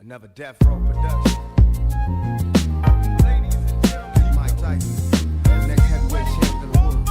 Another Death Row production. Ladies and gentlemen, Mike Tyson, the next heavyweight champion of the world.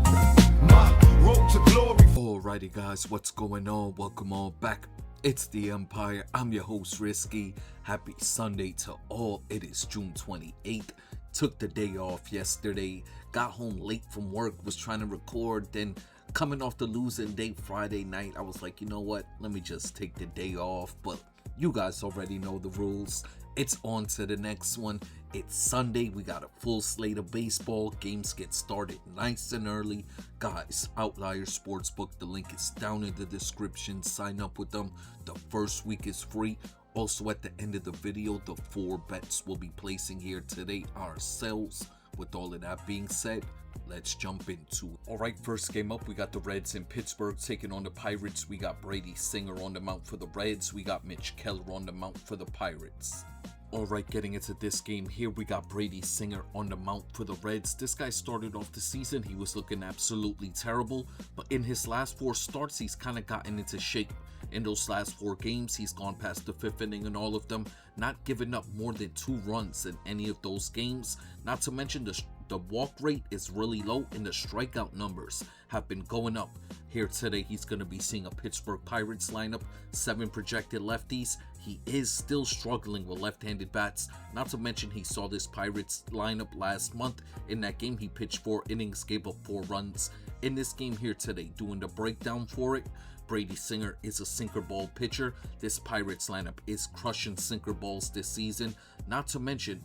Hey, my road to glory. Alrighty guys, what's going on? Welcome on back. It's the Empire. I'm your host Risky. Happy Sunday to all. It is June 28th. Took the day off yesterday. Got home late from work. Was trying to record. Then coming off the losing day Friday night, I was like, you know what? Let me just take the day off. But you guys already know the rules. It's on to the next one. It's Sunday. We got a full slate of baseball. Games get started nice and early. Guys, Outlier Sportsbook. The link is down in the description. Sign up with them. The first week is free. Also, at the end of the video, the 4 bets we'll be placing here today ourselves. With all of that being said, let's jump into it. Alright, first game up, we got the Reds in Pittsburgh taking on the Pirates. We got Brady Singer on the mount for the Reds. We got Mitch Keller on the mount for the Pirates. Alright, getting into this game here, we got Brady Singer on the mount for the Reds. This guy started off the season, he was looking absolutely terrible, but in his last 4 starts, he's kind of gotten into shape. In those last 4 games, he's gone past the 5th inning in all of them, not giving up more than 2 runs in any of those games. Not to mention the walk rate is really low and the strikeout numbers have been going up. Here today, he's going to be seeing a Pittsburgh Pirates lineup, 7 projected lefties. He is still struggling with left-handed bats. Not to mention he saw this Pirates lineup last month. In that game, he pitched 4 innings, gave up 4 runs. In this game here today, doing the breakdown for it, Brady Singer is a sinker ball pitcher. This Pirates lineup is crushing sinker balls this season. Not to mention,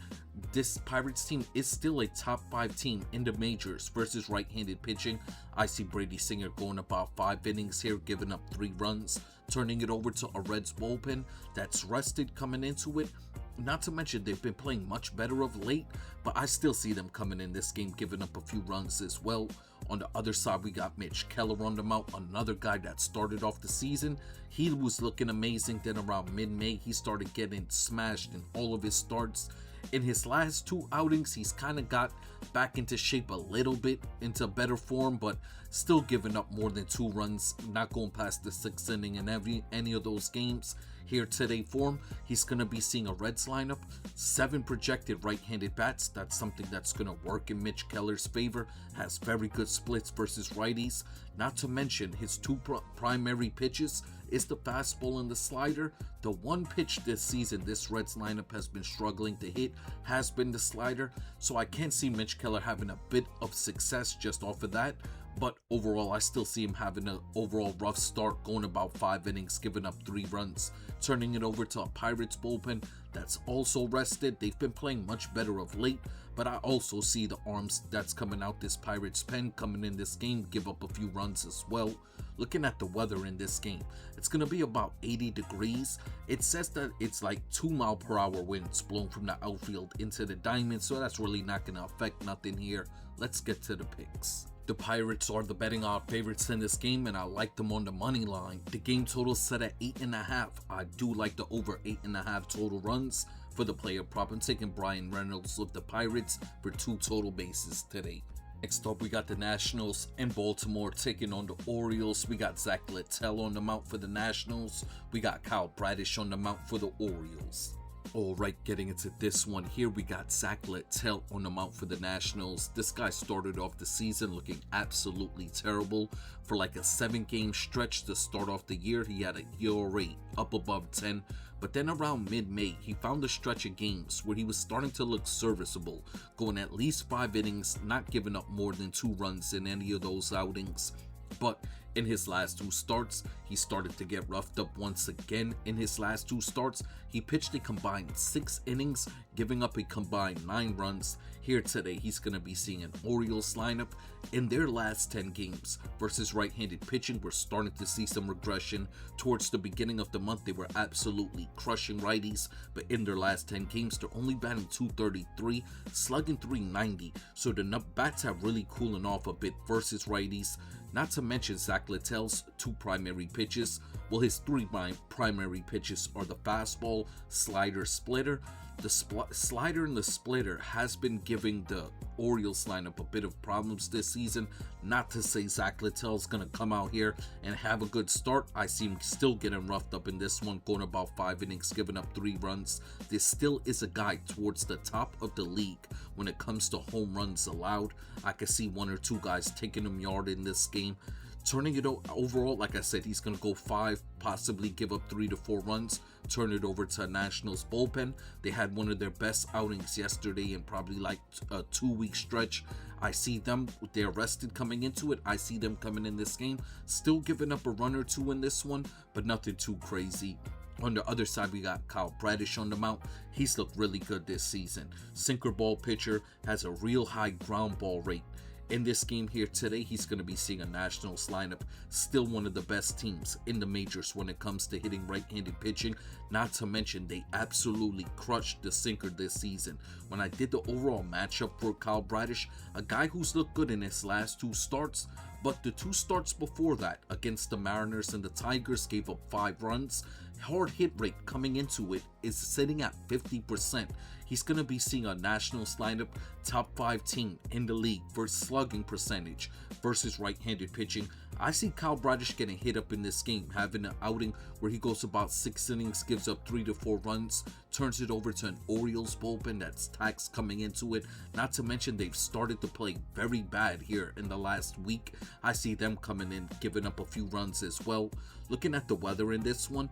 this Pirates team is still a top 5 team in the majors versus right-handed pitching. I see Brady Singer going about 5 innings here, giving up 3 runs, turning it over to a Reds bullpen that's rested coming into it. Not to mention they've been playing much better of late, but I still see them coming in this game, giving up a few runs as well. On the other side, we got Mitch Keller on the mount, another guy that started off the season. He was looking amazing. Then around mid-May, he started getting smashed in all of his starts. In his last 2 outings, he's kind of got back into shape a little bit, into better form, but still giving up more than 2 runs, not going past the 6th inning in any of those games. Here today for him, he's going to be seeing a Reds lineup, 7 projected right-handed bats. That's something that's going to work in Mitch Keller's favor. Has very good splits versus righties. Not to mention his 2 primary pitches is the fastball and the slider. The one pitch this season this Reds lineup has been struggling to hit has been the slider. So I can see Mitch Keller having a bit of success just off of that. But overall, I still see him having an overall rough start, going about 5 innings, giving up 3 runs, turning it over to a Pirates bullpen that's also rested. They've been playing much better of late, but I also see the arms that's coming out this Pirates pen coming in this game, give up a few runs as well. Looking at the weather in this game, it's going to be about 80 degrees. It says that it's like 2-mile-per-hour winds blowing from the outfield into the diamond, so that's really not going to affect nothing here. Let's get to the picks. The Pirates are the betting odd favorites in this game, and I like them on the money line. The game total set at 8.5. I do like the over 8.5 total runs for the player prop. I'm taking Brian Reynolds with the Pirates for 2 total bases today. Next up, we got the Nationals in Baltimore taking on the Orioles. We got Zach Littell on the mount for the Nationals. We got Kyle Bradish on the mount for the Orioles. Alright, getting into this one here, we got Zach Littell on the mount for the Nationals. This guy started off the season looking absolutely terrible. For like a 7-game stretch to start off the year, he had a ERA up above 10. But then around mid-May, he found a stretch of games where he was starting to look serviceable, going at least 5 innings, not giving up more than 2 runs in any of those outings. But in his last 2 starts, he started to get roughed up once again. In his last 2 starts, he pitched a combined 6 innings, giving up a combined 9 runs. Here today, he's going to be seeing an Orioles lineup. In their last 10 games versus right-handed pitching, we're starting to see some regression. Towards the beginning of the month, they were absolutely crushing righties, but in their last 10 games, they're only batting .233, slugging .390, so the bats have really cooling off a bit versus righties. Not to mention Zach Littell's 2 primary pitches. Well, his 3 primary pitches are the fastball, slider, splitter. The slider and the splitter has been giving the Orioles lineup a bit of problems this season. Not to say Zach Littell's going to come out here and have a good start. I see him still getting roughed up in this one, going about 5 innings, giving up 3 runs. This still is a guy towards the top of the league when it comes to home runs allowed. I could see 1 or 2 guys taking him yard in this game. Turning it overall, like I said, he's going to go 5, possibly give up 3 to 4 runs, turn it over to Nationals bullpen. They had one of their best outings yesterday in probably like a 2-week stretch. I see them, they're rested coming into it. I see them coming in this game, still giving up a run or 2 in this one, but nothing too crazy. On the other side, we got Kyle Bradish on the mount. He's looked really good this season. Sinker ball pitcher, has a real high ground ball rate. In this game here today, he's going to be seeing a Nationals lineup, still one of the best teams in the majors when it comes to hitting right-handed pitching. Not to mention, they absolutely crushed the sinker this season. When I did the overall matchup for Kyle Bradish, a guy who's looked good in his last 2 starts, but the 2 starts before that against the Mariners and the Tigers gave up 5 runs. Hard hit rate coming into it is sitting at 50%. He's going to be seeing a Nationals lineup, top 5 team in the league for slugging percentage versus right-handed pitching. I see Kyle Bradish getting hit up in this game, having an outing where he goes about 6 innings, gives up 3 to 4 runs, turns it over to an Orioles bullpen that's taxed coming into it. Not to mention they've started to play very bad here in the last week. I see them coming in, giving up a few runs as well. Looking at the weather in this one,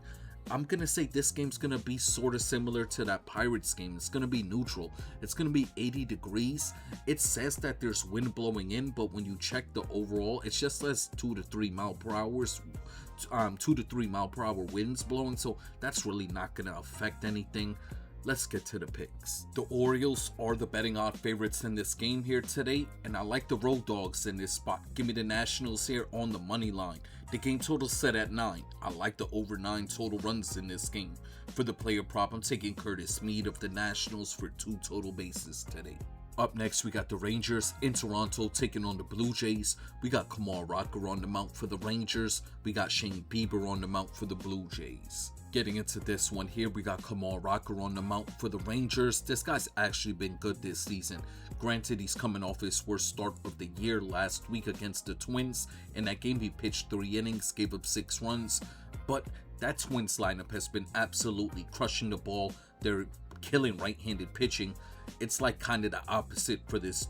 I'm going to say this game's going to be sort of similar to that Pirates game. It's going to be neutral. It's going to be 80 degrees. It says that there's wind blowing in, but when you check the overall, it just says 2 to 3 mile per hour. 2 to 3 mile per hour winds blowing, so that's really not going to affect anything. Let's get to the picks. The Orioles are the betting odd favorites in this game here today, and I like the road dogs in this spot. Give me the Nationals here on the money line. The game total set at 9. I like the over 9 total runs in this game. For the player prop, I'm taking Curtis Mead of the Nationals for 2 total bases today. Up next, we got the Rangers in Toronto taking on the Blue Jays. We got Kumar Rocker on the mount for the Rangers. We got Shane Bieber on the mount for the Blue Jays. Getting into this one here, we got Kumar Rocker on the mount for the Rangers. This guy's actually been good this season. Granted, he's coming off his worst start of the year last week against the Twins. In that game, he pitched 3 innings, gave up 6 runs. But that Twins lineup has been absolutely crushing the ball. They're killing right-handed pitching. It's like kind of the opposite for this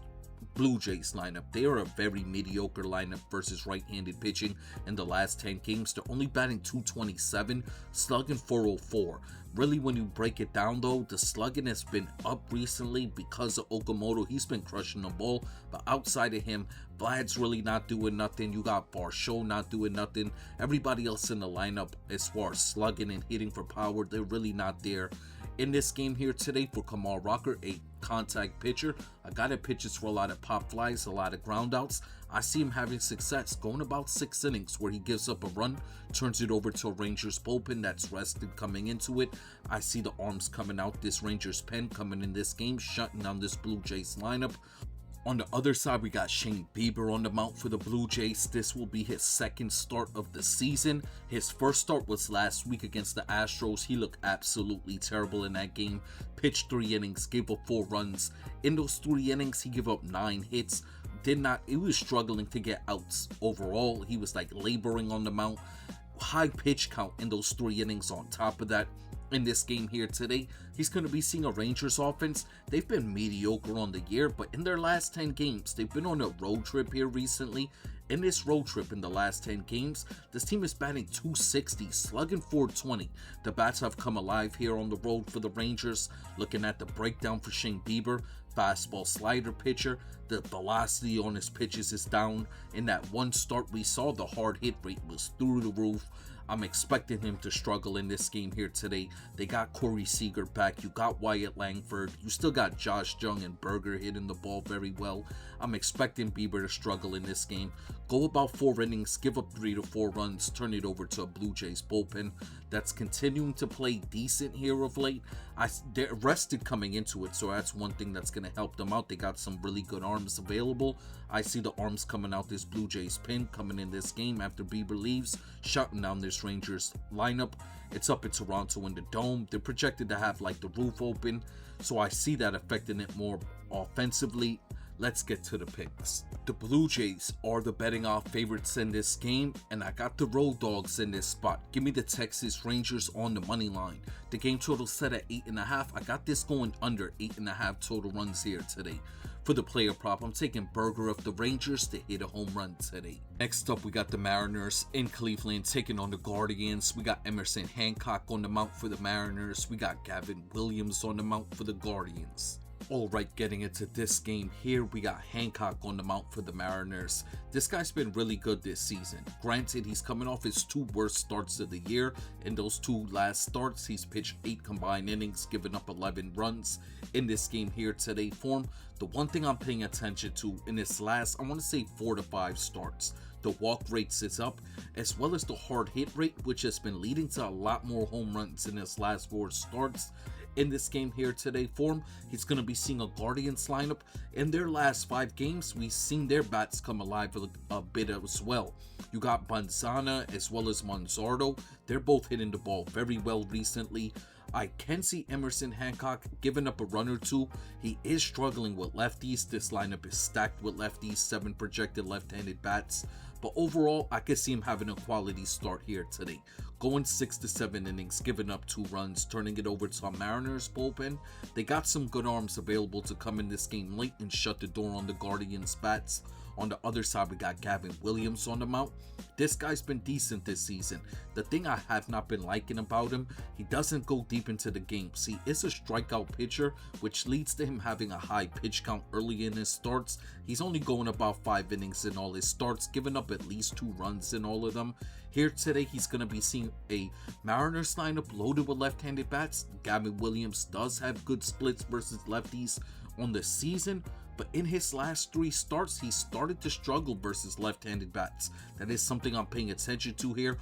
Blue Jays lineup. They are a very mediocre lineup versus right-handed pitching. In the last 10 games, they're only batting .227, slugging .404. Really, when you break it down though, the slugging has been up recently because of Okamoto. He's been crushing the ball, but outside of him, Vlad's really not doing nothing. You got Varsho not doing nothing. Everybody else in the lineup, as far as slugging and hitting for power, they're really not there. In this game here today for Kumar Rocker, a contact pitcher, a guy that pitches for a lot of pop flies, a lot of ground outs. I see him having success, going about 6 innings where he gives up a run, turns it over to a Rangers bullpen that's rested coming into it. I see the arms coming out this Rangers pen coming in this game, shutting down this Blue Jays lineup. On the other side, we got Shane Bieber on the mount for the Blue Jays. This will be his 2nd start of the season. His first start was last week against the Astros. He looked absolutely terrible in that game. Pitched 3 innings, gave up 4 runs. In those 3 innings, he gave up 9 hits. He was struggling to get outs overall. He was like laboring on the mound. High pitch count in those 3 innings on top of that. In this game here today, he's going to be seeing a Rangers offense. They've been mediocre on the year, but in their last 10 games, they've been on a road trip here recently. In this road trip in the last 10 games, this team is batting .260, slugging .420. The bats have come alive here on the road for the Rangers. Looking at the breakdown for Shane Bieber, fastball slider pitcher. The velocity on his pitches is down. In that one start we saw, the hard hit rate was through the roof. I'm expecting him to struggle in this game here today. They got Corey Seager back. You got Wyatt Langford. You still got Josh Jung and Berger hitting the ball very well. I'm expecting Bieber to struggle in this game. Go about 4 innings, give up 3 to 4 runs, turn it over to a Blue Jays bullpen that's continuing to play decent here of late. They're rested coming into it, so that's one thing that's going to help them out. They got some really good arms available. I see the arms coming out this Blue Jays pin coming in this game after Bieber leaves, shutting down this Rangers lineup. It's up in Toronto in the Dome. They're projected to have like the roof open, so I see that affecting it more offensively. let's get to the picks. The Blue Jays are the betting off favorites in this game, and I got the Road Dogs in this spot. Give me the Texas Rangers on the money line. The game total set at 8.5. I got this going under 8.5 total runs here today. For the player prop, I'm taking Burger of the Rangers to hit a home run today. Next up, we got the Mariners in Cleveland taking on the Guardians. We got Emerson Hancock on the mound for the Mariners. We got Gavin Williams on the mound for the Guardians. Alright, getting into this game here, we got Hancock on the mound for the Mariners. This guy's been really good this season. Granted, he's coming off his 2 worst starts of the year. In those 2 last starts, he's pitched 8 combined innings, giving up 11 runs. In this game here today form, the one thing I'm paying attention to in his last, I want to say 4 to 5 starts, the walk rate is up, as well as the hard hit rate, which has been leading to a lot more home runs in his last 4 starts. In this game here today form, he's going to be seeing a Guardians lineup. In their last 5 games, we've seen their bats come alive a bit as well. You got Banzana as well as Manzardo. They're both hitting the ball very well recently. I can see Emerson Hancock giving up a run or 2. He is struggling with lefties. This lineup is stacked with lefties, 7 projected left-handed bats. But overall, I could see him having a quality start here today. Going 6 to 7 innings, giving up 2 runs, turning it over to a Mariners bullpen. They got some good arms available to come in this game late and shut the door on the Guardians bats. On the other side, we got Gavin Williams on the mound. This guy's been decent this season. The thing I have not been liking about him, he doesn't go deep into the games. He is a strikeout pitcher, which leads to him having a high pitch count early in his starts. He's only going about 5 innings in all his starts, giving up at least 2 runs in all of them. Here today, he's going to be seeing a Mariners lineup loaded with left-handed bats. Gavin Williams does have good splits versus lefties on the season, but in his last 3 starts, he started to struggle versus left-handed bats. That is something I'm paying attention to here.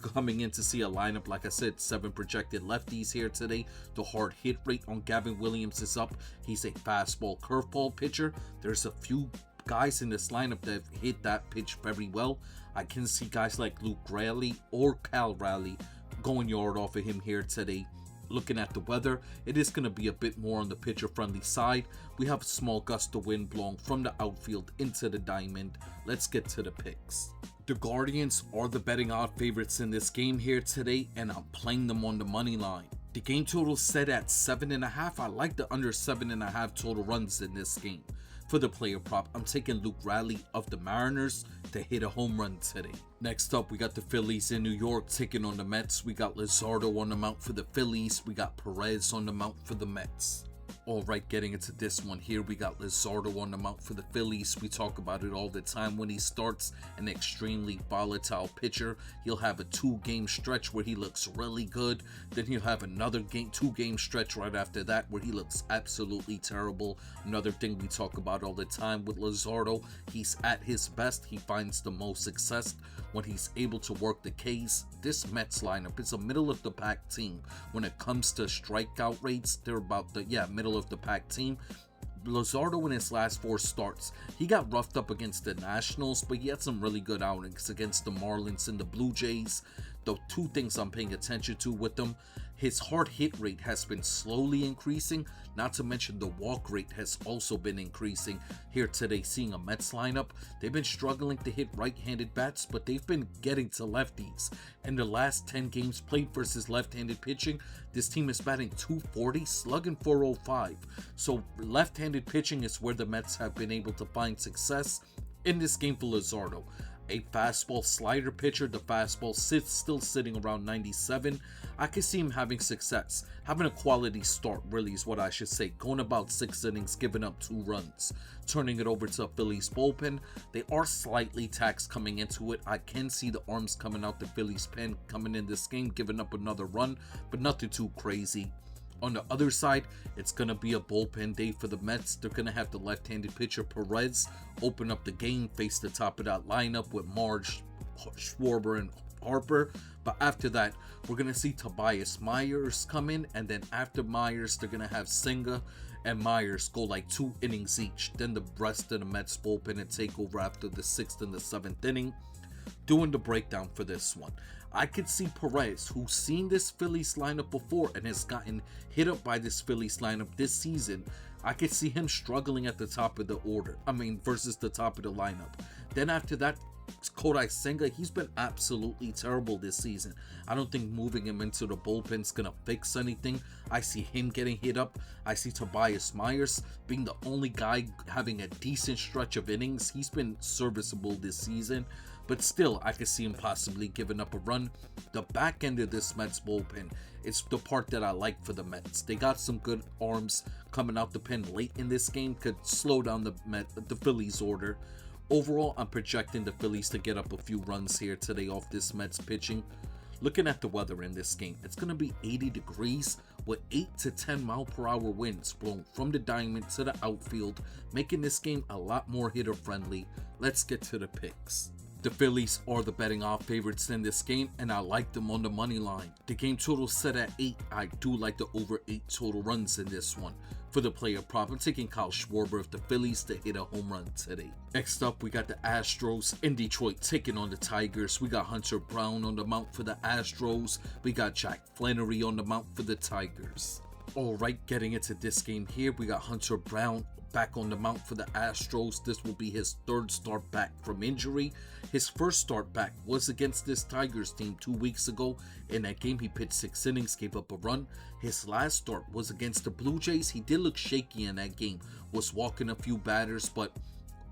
Coming in to see a lineup, like I said, 7 projected lefties here today. The hard hit rate on Gavin Williams is up. He's a fastball curveball pitcher. There's a few guys in this lineup that have hit that pitch very well. I can see guys like Luke Raleigh or Cal Raleigh going yard off of him here today. Looking at the weather, it is going to be a bit more on the pitcher-friendly side. We have a small gust of wind blowing from the outfield into the diamond. Let's get to the picks. The Guardians are the betting odd favorites in this game here today, and I'm playing them on the money line. The game total set at 7.5. I like the under 7.5 total runs in this game. For the player prop, I'm taking Luke Raleigh of the Mariners to hit a home run today. Next up, we got the Phillies in New York taking on the Mets. We got Luzardo on the mound for the Phillies. We got Perez on the mound for the Mets. Alright, getting into this one here, we got Luzardo on the mound for the Phillies. We talk about it all the time when he starts, an extremely volatile pitcher. He'll have a 2-game stretch where he looks really good. Then he'll have another 2-game stretch right after that where he looks absolutely terrible. Another thing we talk about all the time with Luzardo, he's at his best. He finds the most success when he's able to work the Ks. This Mets lineup is a middle of the pack team. When it comes to strikeout rates, they're about the middle of the pack team. Luzardo in his last 4 starts, he got roughed up against the Nationals, but he had some really good outings against the Marlins and the Blue Jays. The 2 things I'm paying attention to with him, his hard hit rate has been slowly increasing, not to mention the walk rate has also been increasing. Here today, seeing a Mets lineup, they've been struggling to hit right-handed bats, but they've been getting to lefties. In the last 10 games played versus left-handed pitching, this team is batting .240, slugging .405. So left-handed pitching is where the Mets have been able to find success in this game for Luzardo. A fastball slider pitcher, the fastball still sitting around 97. I can see him having success, having a quality start really is what I should say, going about 6 innings, giving up 2 runs, turning it over to a Phillies bullpen. They are slightly taxed coming into it. I can see the arms coming out the Phillies pen coming in this game, giving up another run, but nothing too crazy. On the other side, it's going to be a bullpen day for the Mets. They're going to have the left-handed pitcher Perez open up the game, face the top of that lineup with Marge, Schwarber, and Harper. But after that, we're going to see Tobias Myers come in. And then after Myers, they're going to have Senga and Myers go like 2 innings each. Then the rest of the Mets bullpen and take over after the 6th and the 7th inning. Doing the breakdown for this one, I could see Perez, who's seen this Phillies lineup before and has gotten hit up by this Phillies lineup this season. I could see him struggling at the top of the order. Versus the top of the lineup. Then after that, Kodai Senga, he's been absolutely terrible this season. I don't think moving him into the bullpen's gonna fix anything. I see him getting hit up. I see Tobias Myers being the only guy having a decent stretch of innings. He's been serviceable this season, but still, I could see him possibly giving up a run. The back end of this Mets bullpen, it's the part that I like for the Mets. They got some good arms coming out the pen late in this game, could slow down the Phillies order. Overall, I'm projecting the Phillies to get up a few runs here today off this Mets pitching. Looking at the weather in this game, it's going to be 80 degrees with 8 to 10 mile per hour winds blowing from the diamond to the outfield, making this game a lot more hitter friendly. Let's get to the picks. The Phillies are the betting off favorites in this game, and I like them on the money line. The game total set at 8. I do like the over 8 total runs in this one. For the player prop, I'm taking Kyle Schwarber of the Phillies to hit a home run today. Next up, we got the Astros in Detroit taking on the Tigers. We got Hunter Brown on the mound for the Astros. We got Jack Flannery on the mound for the Tigers. Alright, getting into this game here, we got Hunter Brown back on the mound for the Astros. This will be his third start back from injury. His first start back was against this Tigers team 2 weeks ago. In that game, he pitched 6 innings, gave up a run. His last start was against the Blue Jays. He did look shaky in that game, was walking a few batters, but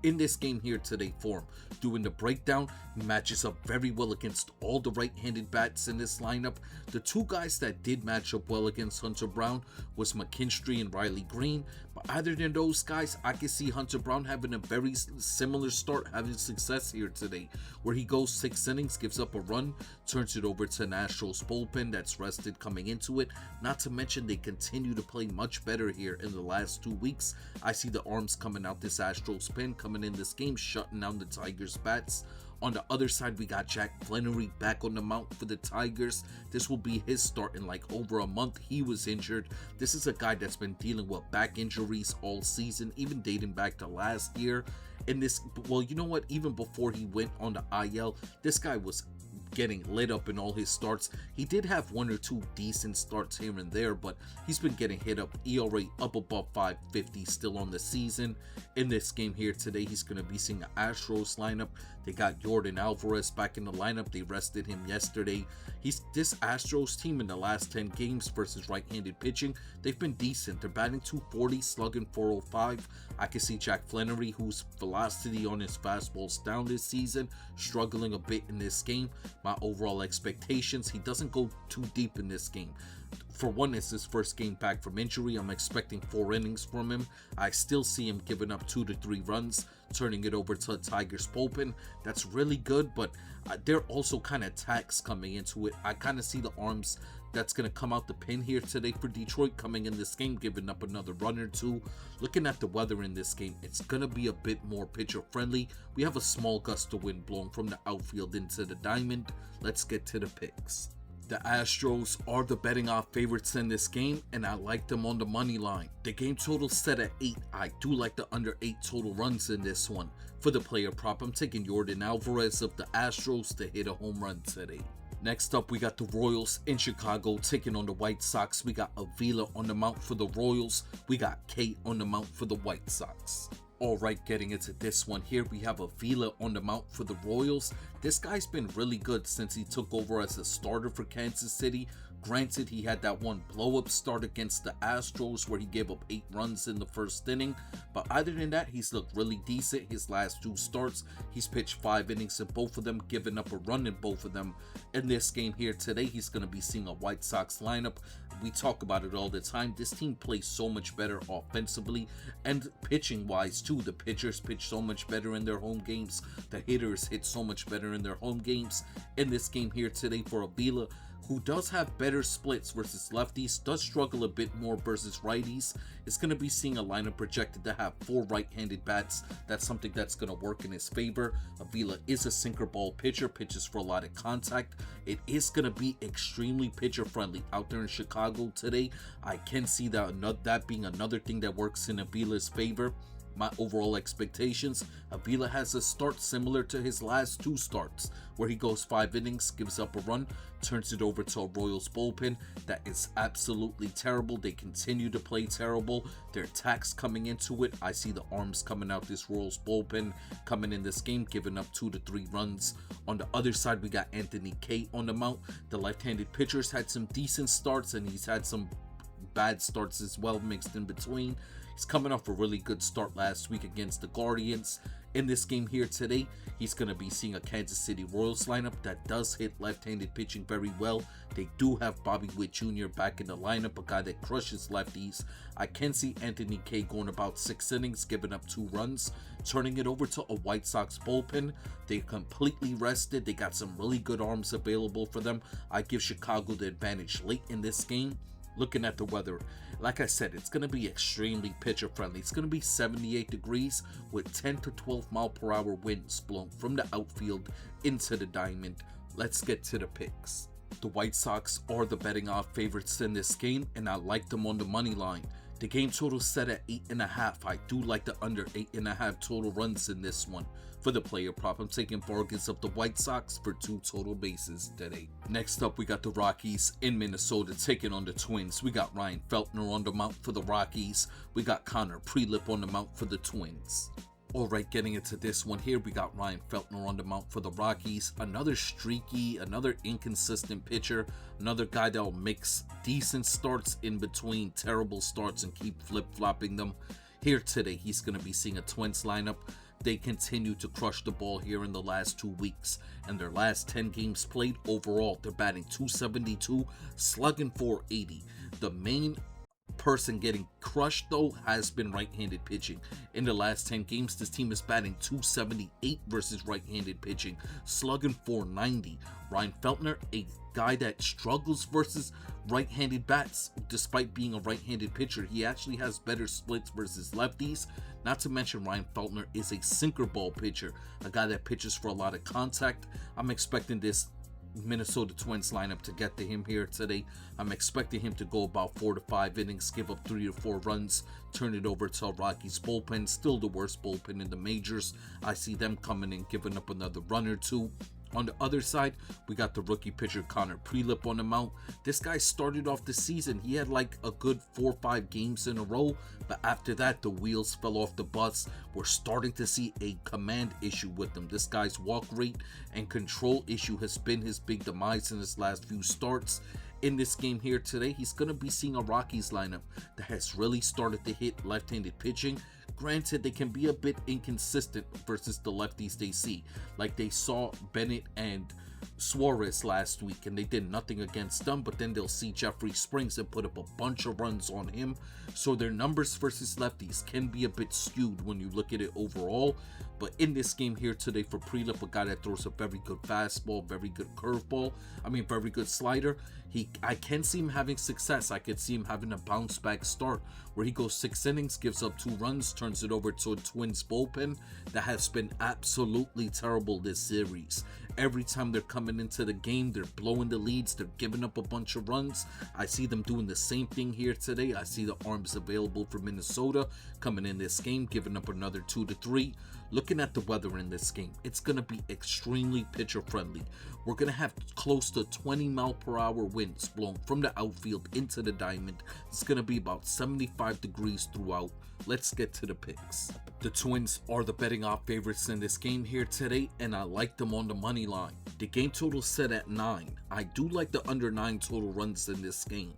in this game here today for him, doing the breakdown, he matches up very well against all the right-handed bats in this lineup. The two guys that did match up well against Hunter Brown was McKinstry and Riley Green, but other than those guys, I can see Hunter Brown having a very similar start, having success here today, where he goes 6 innings, gives up a run, turns it over to Nationals bullpen that's rested coming into it. Not to mention they continue to play much better here in the last 2 weeks. I see the arms coming out this Astros pen, coming in this game, shutting down the Tigers bats. On the other side, we got Jack Flannery back on the mound for the Tigers. This will be his start in like over a month. He was injured. This is a guy that's been dealing with back injuries all season, even dating back to last year. And this, well, you know what? Even before he went on the IL, this guy was getting lit up in all his starts. He did have 1 or 2 decent starts here and there, but he's been getting hit up. ERA up above 550 still on the season. In this game here today, he's going to be seeing an Astros lineup. They got Jordan Alvarez back in the lineup. They rested him yesterday. This Astros team in the last 10 games versus right-handed pitching, they've been decent. They're batting 240, slugging 405. I can see Jack Flannery, whose velocity on his fastball's down this season, struggling a bit in this game. My overall expectations, he doesn't go too deep in this game. For one, it's his first game back from injury. I'm expecting 4 innings from him. I still see him giving up 2 to 3 runs, turning it over to the Tigers bullpen. That's really good, but they're also kind of taxed coming into it. I kind of see the arms that's going to come out the pin here today for Detroit coming in this game, giving up another run or 2. Looking at the weather in this game, it's going to be a bit more pitcher friendly. We have a small gust of wind blowing from the outfield into the diamond. Let's get to the picks. The Astros are the betting off favorites in this game, and I like them on the money line. The game total set at 8. I do like the under 8 total runs in this one. For the player prop, I'm taking Jordan Alvarez of the Astros to hit a home run today. Next up, we got the Royals in Chicago taking on the White Sox. We got Avila on the mound for the Royals. We got Kate on the mound for the White Sox. Alright, getting into this one here, we have Avila on the mound for the Royals. This guy's been really good since he took over as a starter for Kansas City. Granted, he had that one blow-up start against the Astros where he gave up 8 runs in the first inning. But other than that, he's looked really decent. His last 2 starts, he's pitched 5 innings in both of them, giving up a run in both of them. In this game here today, he's going to be seeing a White Sox lineup. We talk about it all the time. This team plays so much better offensively and pitching-wise too. The pitchers pitch so much better in their home games. The hitters hit so much better in their home games. In this game here today for Avila, who does have better splits versus lefties, does struggle a bit more versus righties, is going to be seeing a lineup projected to have 4 right-handed bats. That's something that's going to work in his favor. Avila is a sinker ball pitcher, pitches for a lot of contact. It is going to be extremely pitcher friendly out there in Chicago today. I can see that being another thing that works in Avila's favor. My overall expectations, Avila has a start similar to his last 2 starts, where he goes 5 innings, gives up a run, turns it over to a Royals bullpen that is absolutely terrible. They continue to play terrible. Their attacks coming into it, I see the arms coming out this Royals bullpen coming in this game, giving up 2 to 3 runs. On the other side, we got Anthony K on the mount. The left-handed pitcher's had some decent starts, and he's had some bad starts as well mixed in between. He's coming off a really good start last week against the Guardians. In this game here today, he's going to be seeing a Kansas City Royals lineup that does hit left-handed pitching very well. They do have Bobby Witt Jr. back in the lineup, a guy that crushes lefties. I can see Anthony K going about 6 innings, giving up 2 runs, turning it over to a White Sox bullpen. They completely rested. They got some really good arms available for them. I give Chicago the advantage late in this game. Looking at the weather, like I said, it's going to be extremely pitcher friendly. It's going to be 78 degrees with 10 to 12 mile per hour winds blowing from the outfield into the diamond. Let's get to the picks. The White Sox are the betting off favorites in this game, and I like them on the money line. The game total set at 8.5. I do like the under 8.5 total runs in this one. For the player prop, I'm taking Vargas of the White Sox for 2 total bases today. Next up, we got the Rockies in Minnesota taking on the Twins. We got Ryan Feltner on the mount for the Rockies. We got Connor Prelip on the mount for the Twins. Alright, getting into this one here, we got Ryan Feltner on the mount for the Rockies. Another streaky, another inconsistent pitcher. Another guy that will mix decent starts in between terrible starts and keep flip-flopping them. Here today, he's going to be seeing a Twins lineup. They continue to crush the ball here in the last 2 weeks. And their last 10 games played overall, they're batting .272, slugging .480. The main person getting crushed though has been right-handed pitching. In the last 10 games, this team is batting .278 versus right-handed pitching, slugging .490. Ryan Feltner, a guy that struggles versus right-handed bats despite being a right-handed pitcher. He actually has better splits versus lefties. Not to mention, Ryan Feltner is a sinker ball pitcher, a guy that pitches for a lot of contact. I'm expecting this Minnesota Twins lineup to get to him here today. I'm expecting him to go about 4 to 5 innings, give up 3 to 4 runs, turn it over to a Rockies bullpen, still the worst bullpen in the majors. I see them coming in, giving up another run or 2. On the other side, we got the rookie pitcher Connor Prelip on the mount. This guy started off the season, he had like a good 4 or 5 games in a row, but after that the wheels fell off the bus. We're starting to see a command issue with him. This guy's walk rate and control issue has been his big demise in his last few starts. In this game here today, he's going to be seeing a Rockies lineup that has really started to hit left-handed pitching. Granted, they can be a bit inconsistent versus the lefties they see. Like they saw Bennett and Suarez last week and they did nothing against them, but then they'll see Jeffrey Springs and put up a bunch of runs on him. So their numbers versus lefties can be a bit skewed when you look at it overall. But in this game here today for Prelip, a guy that throws a very good fastball, very good curveball, very good slider, I can see him having success. I could see him having a bounce back start where he goes 6 innings, gives up 2 runs, turns it over to a Twins bullpen that has been absolutely terrible this series. Every time they're coming into the game, they're blowing the leads, they're giving up a bunch of runs. I see them doing the same thing here today. I see the arms available for Minnesota coming in this game, giving up another 2 to 3. Looking at the weather in this game, it's going to be extremely pitcher friendly. We're going to have close to 20 mile per hour winds blowing from the outfield into the diamond. It's going to be about 75 degrees throughout. Let's get to the picks. The Twins are the betting off favorites in this game here today, and I like them on the money line. The game total set at 9. I do like the under 9 total runs in this game.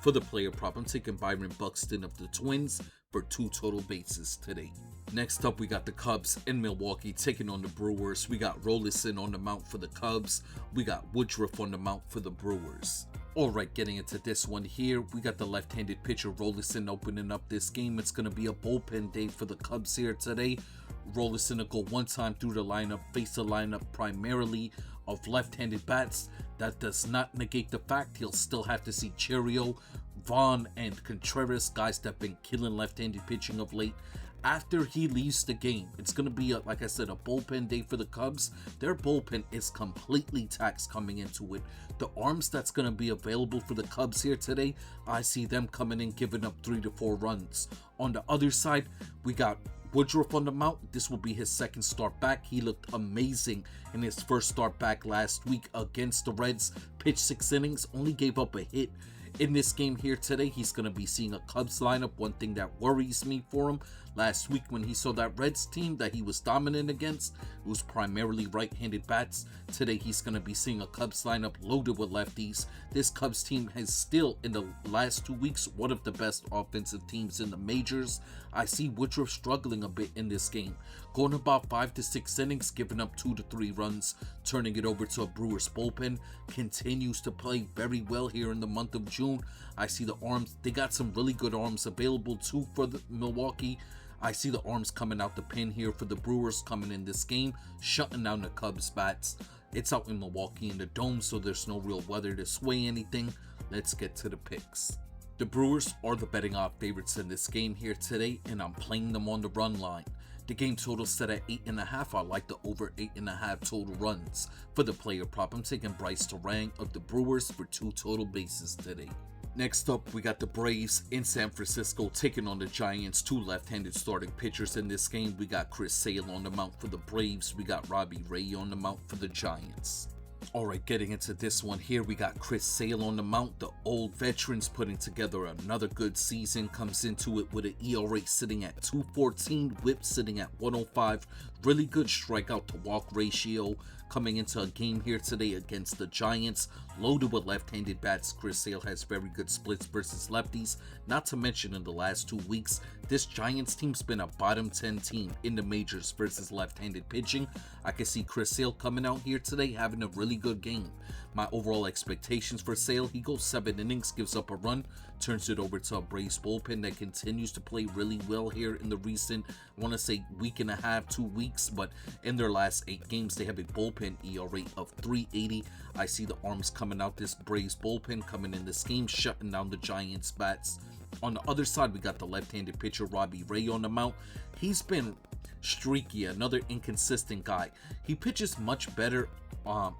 For the player prop, I'm taking Byron Buxton of the Twins for 2 total bases today. Next up, we got the Cubs in Milwaukee taking on the Brewers. We got Rolison on the mount for the Cubs. We got Woodruff on the mount for the Brewers. Alright, getting into this one here, we got the left-handed pitcher Rolison opening up this game. It's going to be a bullpen day for the Cubs here today. Rolison will go one time through the lineup, face a lineup primarily of left-handed bats. That does not negate the fact he'll still have to see Cheerio, Vaughn, and Contreras, guys that have been killing left-handed pitching of late. After he leaves the game, it's going to be, like I said, a bullpen day for the Cubs. Their bullpen is completely taxed coming into it. The arms that's going to be available for the Cubs here today, I see them coming in giving up 3 to 4 runs. On the other side, we got Woodruff on the mound. This will be his second start back. He looked amazing in his first start back last week against the Reds. Pitched 6 innings, only gave up a hit. In this game here today, he's going to be seeing a Cubs lineup. One thing that worries me for him, last week when he saw that Reds team that he was dominant against, it was primarily right-handed bats. Today, he's going to be seeing a Cubs lineup loaded with lefties. This Cubs team has still, in the last 2 weeks, one of the best offensive teams in the majors. I see Woodruff struggling a bit in this game, going about 5 to 6 innings, giving up 2 to 3 runs, turning it over to a Brewers bullpen. Continues to play very well here in the month of June. I see the arms, they got some really good arms available too for the Milwaukee. I see the arms coming out the pin here for the Brewers coming in this game, shutting down the Cubs bats. It's out in Milwaukee in the dome, so there's no real weather to sway anything. Let's get to the picks. The Brewers are the betting off favorites in this game here today, and I'm playing them on the run line. The game total set at 8.5. I like the over 8.5 total runs. For the player prop, I'm taking Bryce Terang of the Brewers for 2 total bases today. Next up, we got the Braves in San Francisco taking on the Giants. 2 left-handed starting pitchers in this game. We got Chris Sale on the mound for the Braves. We got Robbie Ray on the mound for the Giants. Alright, getting into this one here, we got Chris Sale on the mound. The old veterans putting together another good season. Comes into it with an ERA sitting at 2.14, whip sitting at 105. Really good strikeout to walk ratio. Coming into a game here today against the Giants, loaded with left-handed bats. Chris Sale has very good splits versus lefties. Not to mention in the last 2 weeks, this Giants team's been a bottom 10 team in the majors versus left-handed pitching. I can see Chris Sale coming out here today having a really good game. My overall expectations for Sale, he goes 7 innings, gives up a run, turns it over to a Braves bullpen that continues to play really well here in the recent, I want to say week and a half, 2 weeks, but in their last 8 games, they have a bullpen ERA of 3.80. I see the arms coming out this Braves bullpen coming in this game, shutting down the Giants bats. On the other side, we got the left-handed pitcher Robbie Ray on the mound. He's been streaky, another inconsistent guy. He pitches much better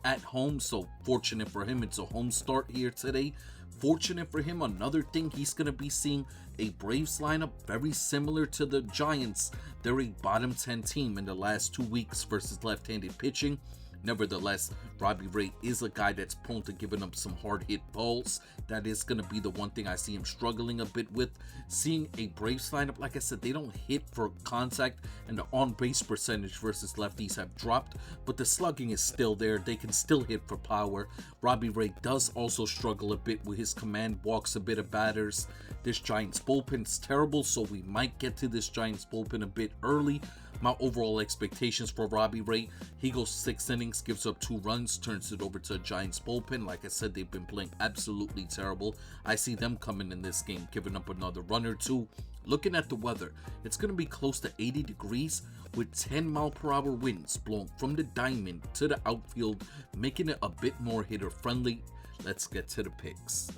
at home, so fortunate for him, it's a home start here today. Fortunate for him, another thing, he's going to be seeing a Braves lineup very similar to the Giants. They're a bottom 10 team in the last 2 weeks versus left-handed pitching. Nevertheless, Robbie Ray is a guy that's prone to giving up some hard hit balls. That is going to be the one thing I see him struggling a bit with. Seeing a Braves lineup, like I said, they don't hit for contact, and the on-base percentage versus lefties have dropped, but the slugging is still there. They can still hit for power. Robbie Ray does also struggle a bit with his command, walks a bit of batters. This Giants bullpen's terrible, so we might get to this Giants bullpen a bit early. My overall expectations for Robbie Ray, he goes 6 innings, gives up 2 runs, turns it over to a Giants bullpen. Like I said, they've been playing absolutely terrible. I see them coming in this game, giving up another run or 2. Looking at the weather, it's going to be close to 80 degrees with 10-mile-per-hour winds blowing from the diamond to the outfield, making it a bit more hitter-friendly. Let's get to the picks.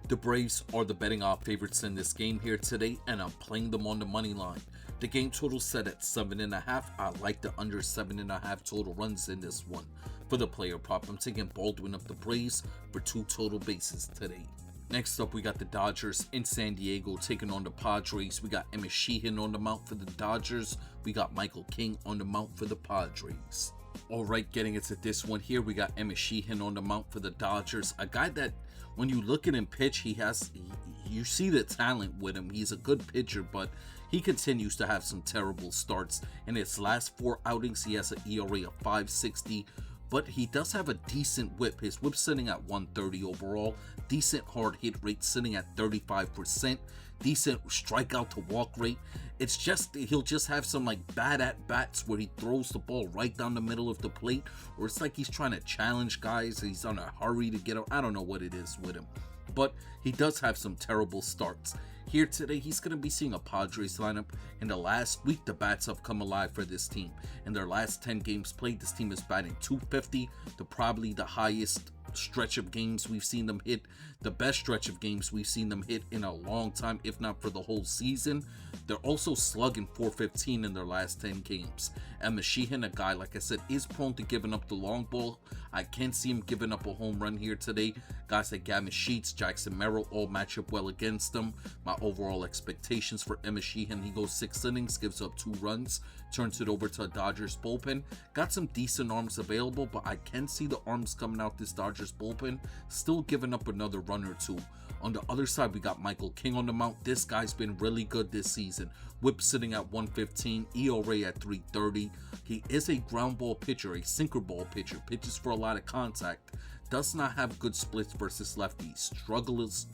The Braves are the betting off favorites in this game here today, and I'm playing them on the money line. The game total set at 7.5. I like the under 7.5 total runs in this one. For the player prop, I'm taking Baldwin of the Braves for 2 total bases today. Next up, we got the Dodgers in San Diego taking on the Padres. We got Emmett Sheehan on the mound for the Dodgers. We got Michael King on the mound for the Padres. Alright, getting into this one here, we got Emmett Sheehan on the mound for the Dodgers. A guy that, when you look at him pitch, you see the talent with him. He's a good pitcher, but he continues to have some terrible starts. In his last 4 outings, he has an ERA of 5.60, but he does have a decent whip. His whip sitting at 130 overall, decent hard hit rate sitting at 35%, decent strikeout to walk rate. It's just, he'll just have some like bad at bats where he throws the ball right down the middle of the plate, or it's like he's trying to challenge guys, he's on a hurry to get out. I don't know what it is with him, but he does have some terrible starts. Here today, he's going to be seeing a Padres lineup. In the last week, the bats have come alive for this team. In their last 10 games played, this team is batting .250, probably the highest stretch of games we've seen them hit. the best stretch of games we've seen them hit in a long time, if not for the whole season. They're also slugging .415 in their last 10 games. And Sheehan, a guy, like I said, is prone to giving up the long ball. I can't see him giving up a home run here today. Guys like Gavin Sheets, Jackson Merrill all match up well against him. My overall expectations for Sheehan, he goes 6 innings, gives up 2 runs, turns it over to a Dodgers bullpen. Got some decent arms available, but I can see the arms coming out this Dodgers bullpen, still giving up another run or two. On the other side, we got Michael King on the mound. This guy's been really good this season. Whip sitting at 115, ERA at 330. He is a ground ball pitcher, a sinker ball pitcher, pitches for a lot of contact. Does not have good splits versus lefties.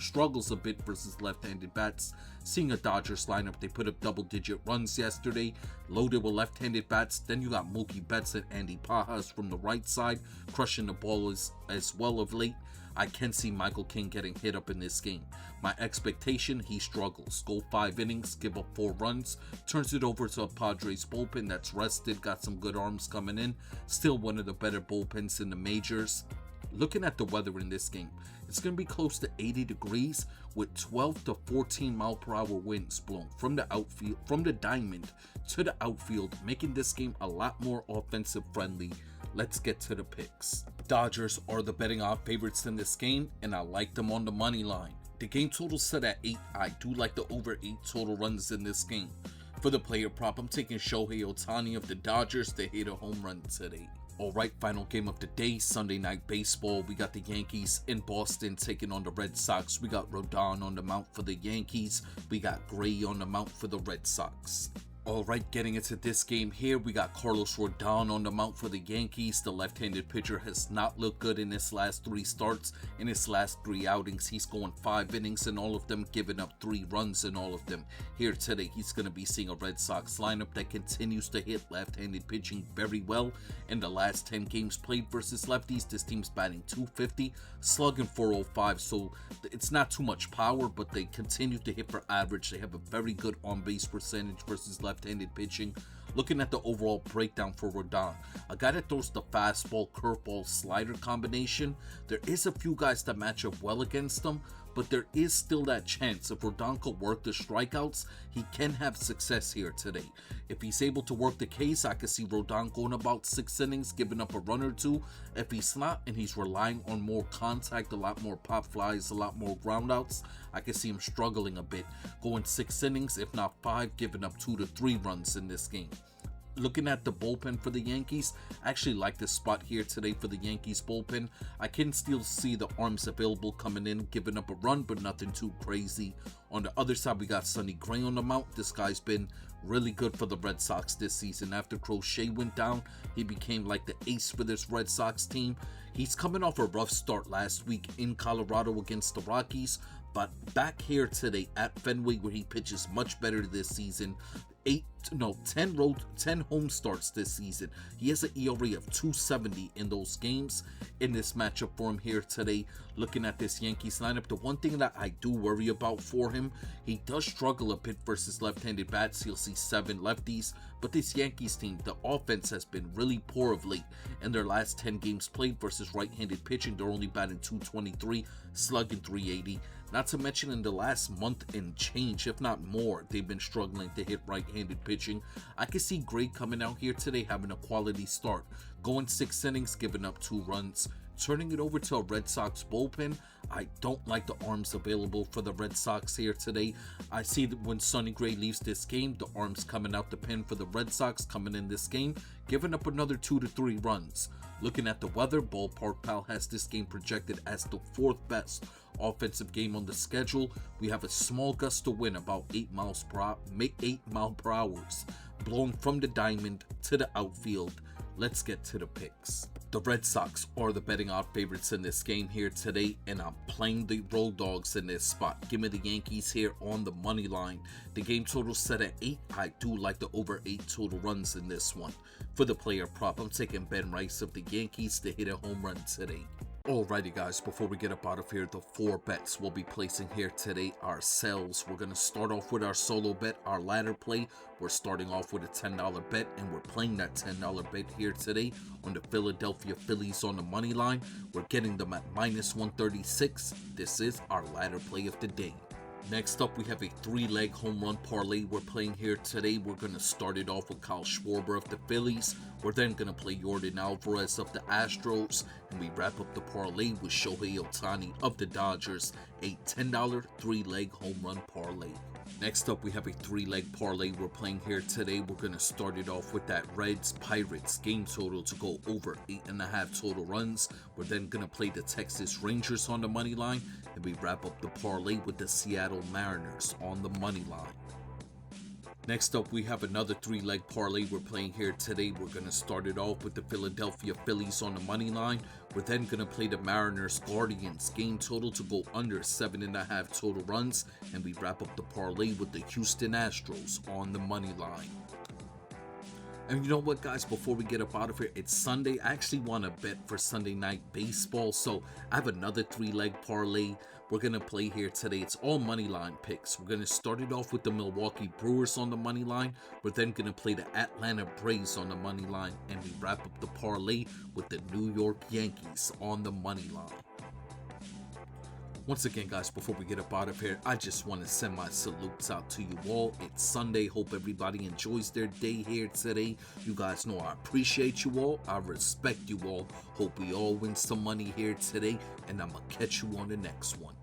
Struggles a bit versus left-handed bats. Seeing a Dodgers lineup, they put up double-digit runs yesterday, loaded with left-handed bats. Then you got Mookie Betts and Andy Pajas from the right side, crushing the ball as well of late. I can see Michael King getting hit up in this game. My expectation, he struggles. Go 5 innings, give up 4 runs, turns it over to a Padres bullpen that's rested, got some good arms coming in. Still one of the better bullpens in the majors. Looking at the weather in this game, it's going to be close to 80 degrees with 12 to 14 mile per hour winds blown from the outfield, from the diamond to the outfield, making this game a lot more offensive friendly. Let's get to the picks. Dodgers are the betting odd favorites in this game, and I like them on the money line. The game total set at 8. I do like the over 8 total runs in this game. For the player prop, I'm taking Shohei Ohtani of the Dodgers to hit a home run today. Alright, final game of the day, Sunday Night Baseball. We got the Yankees in Boston taking on the Red Sox. We got Rodon on the mound for the Yankees. We got Gray on the mound for the Red Sox. Alright, getting into this game here, we got Carlos Rodon on the mound for the Yankees. The left-handed pitcher has not looked good in his last 3 starts. In his last 3 outings, he's going 5 innings in all of them, giving up 3 runs in all of them. Here today, he's going to be seeing a Red Sox lineup that continues to hit left-handed pitching very well. In the last 10 games played versus lefties, this team's batting .250, slugging .405, so it's not too much power, but they continue to hit for average. They have a very good on-base percentage versus left-handed pitching. Looking at the overall breakdown for Rodon, a guy that throws the fastball, curveball, slider combination, there is a few guys that match up well against them, but there is still that chance if Rodon could work the strikeouts, he can have success here today. If he's able to work the case, I could see Rodon going about 6 innings, giving up a run or 2. If he's not, and he's relying on more contact, a lot more pop flies, a lot more groundouts, I could see him struggling a bit, going 6 innings, if not 5, giving up 2 to 3 runs in this game. Looking at the bullpen for the Yankees, I actually like this spot here today for the Yankees bullpen. I can still see the arms available coming in, giving up a run, but nothing too crazy. On the other side, we got Sonny Gray on the mound. This guy's been really good for the Red Sox this season. After Crochet went down, he became like the ace for this Red Sox team. He's coming off a rough start last week in Colorado against the Rockies, but back here today at Fenway where he pitches much better this season. 10 home starts this season. He has an ERA of 2.70 in those games. In this matchup for him here today, looking at this Yankees lineup, the one thing that I do worry about for him, he does struggle a bit versus left-handed bats. You'll see 7 lefties, but this Yankees team, the offense has been really poor of late. In their last 10 games played versus right-handed pitching, they're only batting .223, slugging .380. Not to mention in the last month and change, if not more, they've been struggling to hit right-handed pitching. I can see Gray coming out here today having a quality start, going 6 innings, giving up 2 runs, turning it over to a Red Sox bullpen. I don't like the arms available for the Red Sox here today. I see that when Sonny Gray leaves this game, the arms coming out the pen for the Red Sox coming in this game, giving up another 2 to 3 runs. Looking at the weather, Ballpark Pal has this game projected as the 4th best offensive game on the schedule. We have a small gust of wind, about 8 mile per hour, blowing from the diamond to the outfield. Let's get to the picks. The Red Sox are the betting odd favorites in this game here today, and I'm playing the Road Dogs in this spot. Give me the Yankees here on the money line. The game total set at 8. I do like the over 8 total runs in this one. For the player prop, I'm taking Ben Rice of the Yankees to hit a home run today. Alrighty guys, before we get up out of here, the 4 bets we'll be placing here today ourselves. We're going to start off with our solo bet, our ladder play. We're starting off with a $10 bet, and we're playing that $10 bet here today on the Philadelphia Phillies on the money line. We're getting them at minus 136. This is our ladder play of the day. Next up, we have a 3-leg home run parlay we're playing here today. We're going to start it off with Kyle Schwarber of the Phillies. We're then going to play Yordan Alvarez of the Astros. And we wrap up the parlay with Shohei Ohtani of the Dodgers, a $10 3-leg home run parlay. Next up, we have a 3-leg parlay we're playing here today. We're going to start it off with that Reds-Pirates game total to go over 8.5 total runs. We're then going to play the Texas Rangers on the money line, and we wrap up the parlay with the Seattle Mariners on the money line. Next up, we have another 3-leg parlay we're playing here today. We're going to start it off with the Philadelphia Phillies on the money line. We're then going to play the Mariners Guardians game total to go under 7.5 total runs. And we wrap up the parlay with the Houston Astros on the money line. And you know what, guys, before we get up out of here, it's Sunday. I actually want to bet for Sunday night baseball, so I have another 3-leg parlay we're going to play here today. It's all money line picks. We're going to start it off with the Milwaukee Brewers on the money line. We're then going to play the Atlanta Braves on the money line, and we wrap up the parlay with the New York Yankees on the money line. Once again, guys, before we get up out of here, I just want to send my salutes out to you all. It's Sunday. Hope everybody enjoys their day here today. You guys know I appreciate you all. I respect you all. Hope we all win some money here today, and I'm going to catch you on the next one.